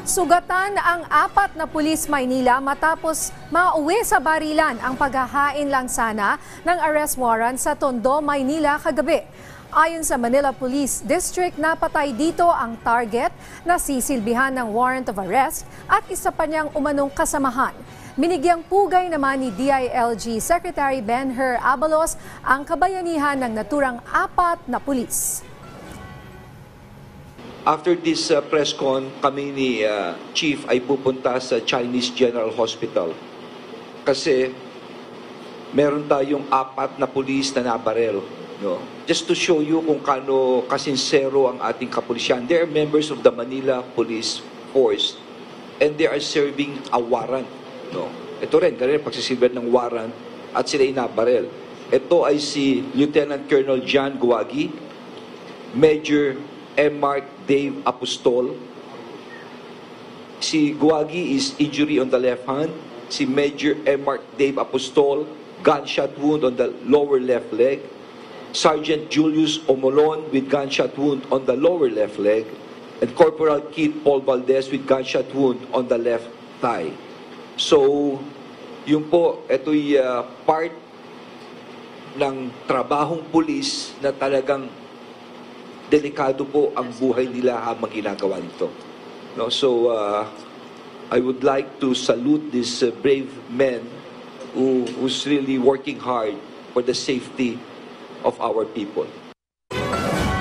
Sugatan ang 4 na pulis Maynila matapos mauwi sa barilan ang paghahain lang sana ng arrest warrant sa Tondo, Maynila kagabi. Ayon sa Manila Police District, napatay dito ang target na sisilbihan ng warrant of arrest at isa pa niyang umanong kasamahan. Binigyang pugay naman ni DILG Secretary Benher Abalos ang kabayanihan ng naturang 4 na pulis. After this press con, kami ni Chief ay pupunta sa Chinese General Hospital kasi meron tayong 4 na pulis na nabarel. No? Just to show you kung kano kasinsero ang ating kapulisyan. They are members of the Manila Police Force and they are serving a warrant. No? Ito rin, kanina pagsisilbihan ng warrant at sila inabarel. Ito ay si Lieutenant Colonel John Guagi, Major M. Mark Dave Apostol. Si Guagi is injury on the left hand. Si Major M. Mark Dave Apostol, gunshot wound on the lower left leg. Sergeant Julius Omolon with gunshot wound on the lower left leg. And Corporal Keith Paul Valdez with gunshot wound on the left thigh. So, yun po, ito'y part ng trabahong pulis na talagang delikado po ang buhay nila habang ginagawa nito. No, so, I would like to salute these brave men who's really working hard for the safety of our people.